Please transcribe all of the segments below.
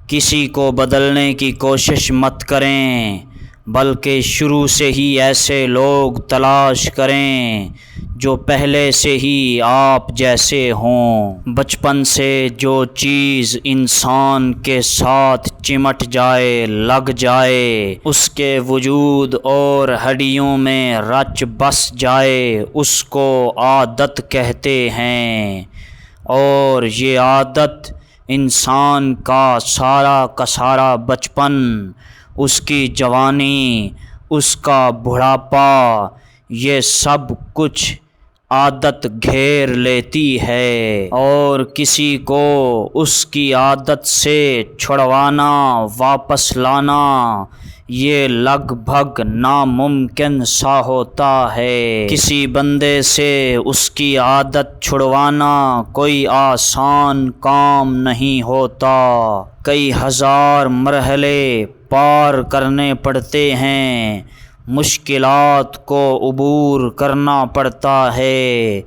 کسی کو بدلنے کی کوشش مت کریں، بلکہ شروع سے ہی ایسے لوگ تلاش کریں جو پہلے سے ہی آپ جیسے ہوں۔ بچپن سے جو چیز انسان کے ساتھ چمٹ جائے، لگ جائے، اس کے وجود اور ہڈیوں میں رچ بس جائے، اس کو عادت کہتے ہیں، اور یہ عادت انسان کا سارا بچپن، اس کی جوانی، اس کا بڑھاپا، یہ سب کچھ عادت گھیر لیتی ہے، اور کسی کو اس کی عادت سے چھڑوانا، واپس لانا، یہ لگ بھگ ناممکن سا ہوتا ہے۔ کسی بندے سے اس کی عادت چھڑوانا کوئی آسان کام نہیں ہوتا، کئی ہزار مرحلے پار کرنے پڑتے ہیں، مشکلات کو عبور کرنا پڑتا ہے،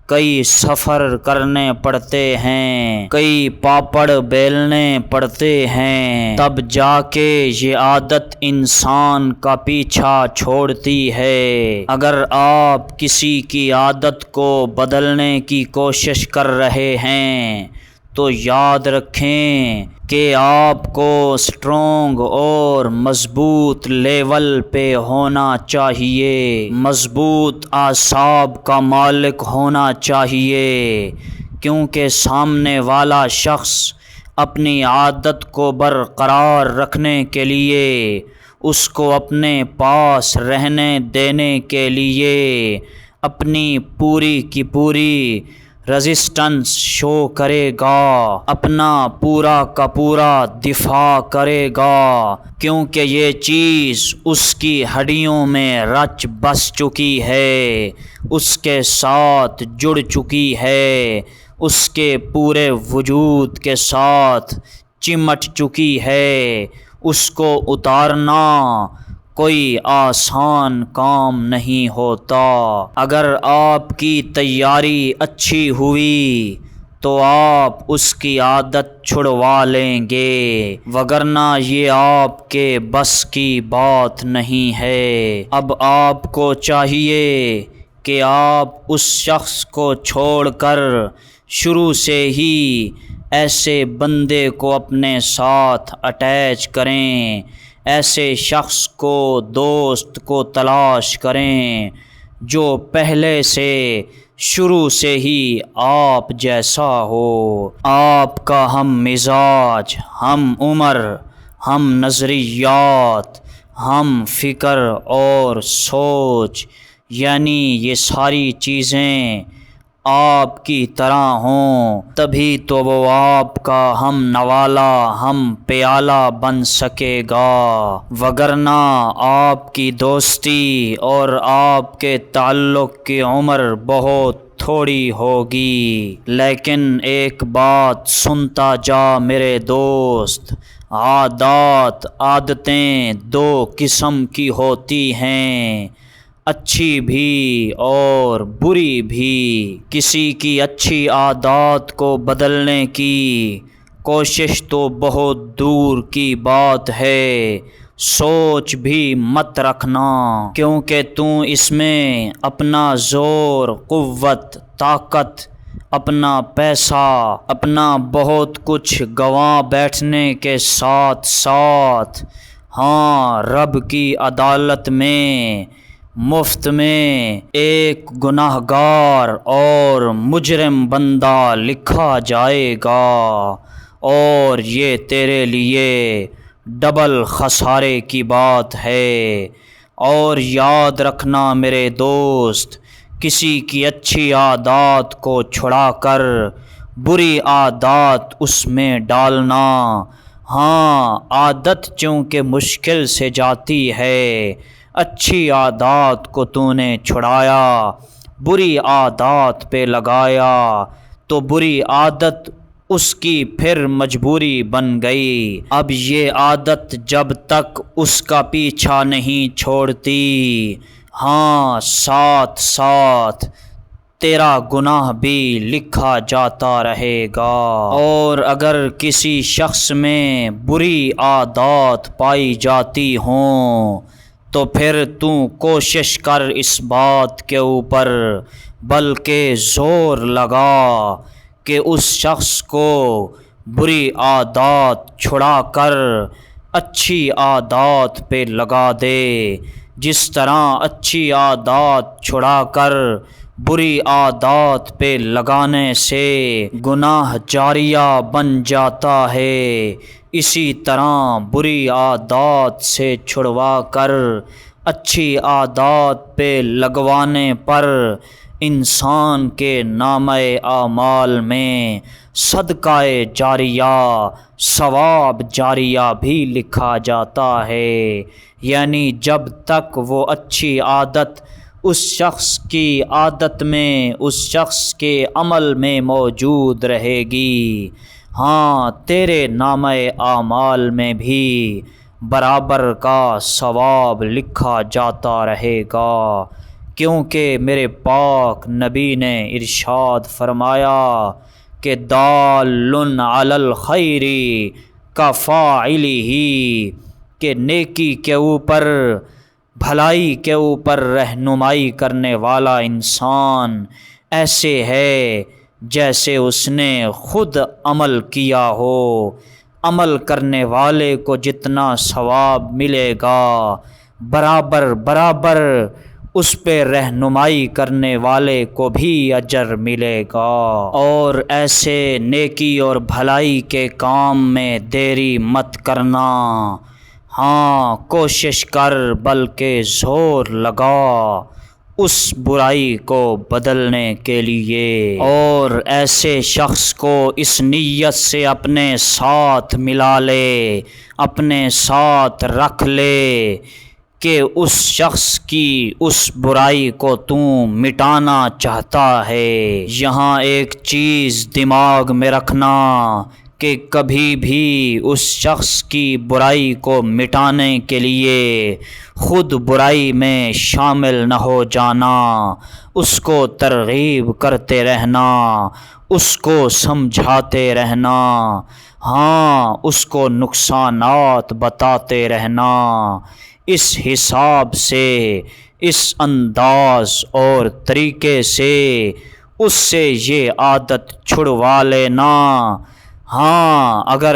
کئی سفر کرنے پڑتے ہیں، کئی پاپڑ بیلنے پڑتے ہیں، تب جا کے یہ عادت انسان کا پیچھا چھوڑتی ہے۔ اگر آپ کسی کی عادت کو بدلنے کی کوشش کر رہے ہیں تو یاد رکھیں کہ آپ کو اسٹرانگ اور مضبوط لیول پہ ہونا چاہیے، مضبوط اعصاب کا مالک ہونا چاہیے، کیونکہ سامنے والا شخص اپنی عادت کو برقرار رکھنے کے لیے، اس کو اپنے پاس رہنے دینے کے لیے اپنی پوری کی پوری ریزسٹنس شو کرے گا، اپنا پورا کا پورا دفاع کرے گا، کیونکہ یہ چیز اس کی ہڈیوں میں رچ بس چکی ہے، اس کے ساتھ جڑ چکی ہے، اس کے پورے وجود کے ساتھ چمٹ چکی ہے، اس کو اتارنا کوئی آسان کام نہیں ہوتا۔ اگر آپ کی تیاری اچھی ہوئی تو آپ اس کی عادت چھڑوا لیں گے، وگرنہ یہ آپ کے بس کی بات نہیں ہے۔ اب آپ کو چاہیے کہ آپ اس شخص کو چھوڑ کر شروع سے ہی ایسے بندے کو اپنے ساتھ اٹیچ کریں، ایسے شخص کو، دوست کو تلاش کریں جو پہلے سے شروع سے ہی آپ جیسا ہو، آپ کا ہم مزاج، ہم عمر، ہم نظریات، ہم فکر اور سوچ، یعنی یہ ساری چیزیں آپ کی طرح ہوں، تبھی تو وہ آپ کا ہم نوالا، ہم پیالہ بن سکے گا، وگرنہ آپ کی دوستی اور آپ کے تعلق کی عمر بہت تھوڑی ہوگی۔ لیکن ایک بات سنتا جا میرے دوست، عادتیں دو قسم کی ہوتی ہیں، اچھی بھی اور بری بھی۔ کسی کی اچھی عادات کو بدلنے کی کوشش تو بہت دور کی بات ہے، سوچ بھی مت رکھنا، کیونکہ اس میں اپنا زور، قوت، طاقت، اپنا پیسہ، اپنا بہت کچھ گنوا بیٹھنے کے ساتھ ساتھ رب کی عدالت میں مفت میں ایک گناہگار اور مجرم بندہ لکھا جائے گا، اور یہ تیرے لیے ڈبل خسارے کی بات ہے۔ اور یاد رکھنا میرے دوست، کسی کی اچھی عادات کو چھڑا کر بری عادات اس میں ڈالنا، عادت چونکہ مشکل سے جاتی ہے، اچھی عادات کو تو نے چھڑایا، بری عادات پہ لگایا تو بری عادت اس کی پھر مجبوری بن گئی۔ اب یہ عادت جب تک اس کا پیچھا نہیں چھوڑتی، ساتھ ساتھ تیرا گناہ بھی لکھا جاتا رہے گا۔ اور اگر کسی شخص میں بری عادات پائی جاتی ہوں تو پھر تو کوشش کر اس بات کے اوپر، بلکہ زور لگا کہ اس شخص کو بری عادات چھڑا کر اچھی عادات پہ لگا دے، جس طرح اچھی عادات چھڑا کر بری عادات پہ لگانے سے گناہ جاریہ بن جاتا ہے، اسی طرح بری عادات سے چھڑوا کر اچھی عادات پہ لگوانے پر انسان کے نامہ اعمال میں صدقہ جاریہ، ثواب جاریہ بھی لکھا جاتا ہے۔ یعنی جب تک وہ اچھی عادت اس شخص کی عادت میں، اس شخص کے عمل میں موجود رہے گی، ہاں تیرے نامہ اعمال میں بھی برابر کا ثواب لکھا جاتا رہے گا، کیونکہ میرے پاک نبی نے ارشاد فرمایا کہ دال علی الخیر کفاعلہ، کہ نیکی کے اوپر، بھلائی کے اوپر رہنمائی کرنے والا انسان ایسے ہے جیسے اس نے خود عمل کیا ہو۔ عمل کرنے والے کو جتنا ثواب ملے گا، برابر برابر اس پہ رہنمائی کرنے والے کو بھی اجر ملے گا۔ اور ایسے نیکی اور بھلائی کے کام میں دیری مت کرنا، ہاں کوشش کر بلکہ زور لگا اس برائی کو بدلنے کے لیے، اور ایسے شخص کو اس نیت سے اپنے ساتھ ملا لے، اپنے ساتھ رکھ لے کہ اس شخص کی اس برائی کو تو مٹانا چاہتا ہے۔ یہاں ایک چیز دماغ میں رکھنا کہ کبھی بھی اس شخص کی برائی کو مٹانے کے لیے خود برائی میں شامل نہ ہو جانا، اس کو ترغیب کرتے رہنا، اس کو سمجھاتے رہنا، ہاں اس کو نقصانات بتاتے رہنا۔ اس حساب سے، اس انداز اور طریقے سے اس سے یہ عادت چھڑوا لینا، ہاں اگر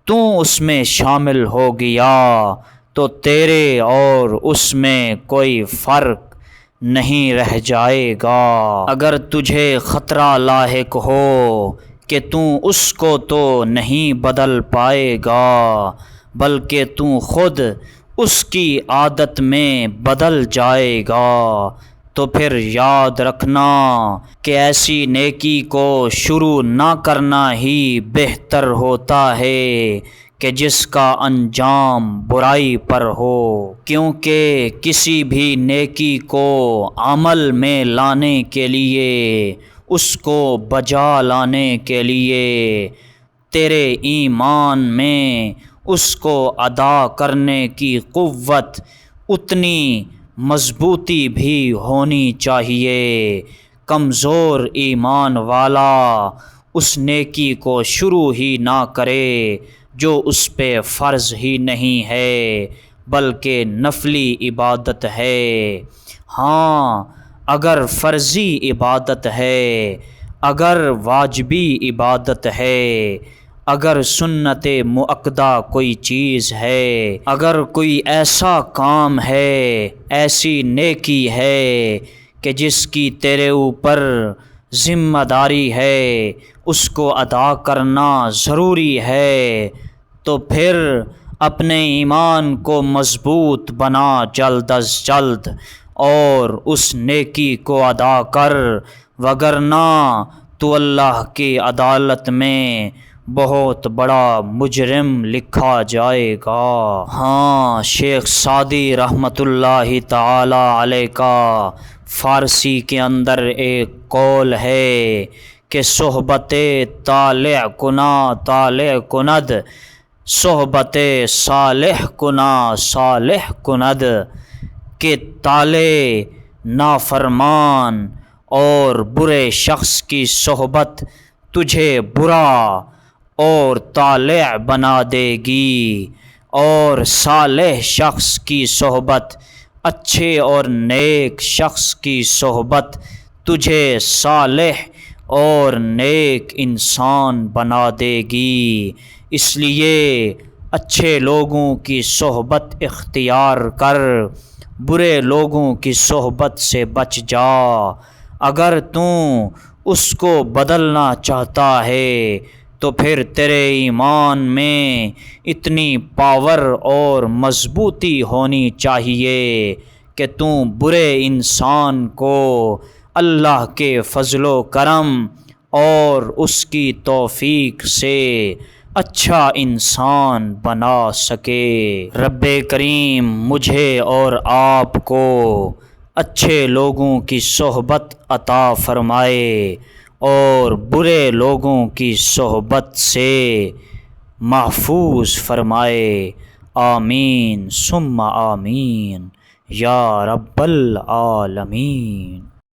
تو اس میں شامل ہو گیا تو تیرے اور اس میں کوئی فرق نہیں رہ جائے گا۔ اگر تجھے خطرہ لاحق ہو کہ تو اس کو تو نہیں بدل پائے گا، بلکہ تو خود اس کی عادت میں بدل جائے گا، تو پھر یاد رکھنا کہ ایسی نیکی کو شروع نہ کرنا ہی بہتر ہوتا ہے کہ جس کا انجام برائی پر ہو، کیونکہ کسی بھی نیکی کو عمل میں لانے کے لیے، اس کو بجا لانے کے لیے تیرے ایمان میں اس کو ادا کرنے کی قوت، اتنی مضبوطی بھی ہونی چاہیے۔ کمزور ایمان والا اس نیکی کو شروع ہی نہ کرے جو اس پہ فرض ہی نہیں ہے بلکہ نفلی عبادت ہے۔ ہاں اگر فرضی عبادت ہے، اگر واجبی عبادت ہے، اگر سنت مؤکدہ کوئی چیز ہے، اگر کوئی ایسا کام ہے، ایسی نیکی ہے کہ جس کی تیرے اوپر ذمہ داری ہے، اس کو ادا کرنا ضروری ہے، تو پھر اپنے ایمان کو مضبوط بنا جلد از جلد اور اس نیکی کو ادا کر، وگرنہ تو اللہ کی عدالت میں بہت بڑا مجرم لکھا جائے گا۔ ہاں شیخ سعدی رحمۃ اللہ تعالی علیہ کا فارسی کے اندر ایک قول ہے کہ صحبت طالع کنا طالع کند، صحبت صالح کنا صالح کند، کہ طالع نافرمان اور برے شخص کی صحبت تجھے برا اور طالع بنا دے گی، اور صالح شخص کی صحبت، اچھے اور نیک شخص کی صحبت تجھے صالح اور نیک انسان بنا دے گی۔ اس لیے اچھے لوگوں کی صحبت اختیار کر، برے لوگوں کی صحبت سے بچ جا۔ اگر تو اس کو بدلنا چاہتا ہے تو پھر تیرے ایمان میں اتنی پاور اور مضبوطی ہونی چاہیے کہ تو برے انسان کو اللہ کے فضل و کرم اور اس کی توفیق سے اچھا انسان بنا سکے۔ رب کریم مجھے اور آپ کو اچھے لوگوں کی صحبت عطا فرمائے اور برے لوگوں کی صحبت سے محفوظ فرمائے۔ آمین ثم آمین یا رب العالمین۔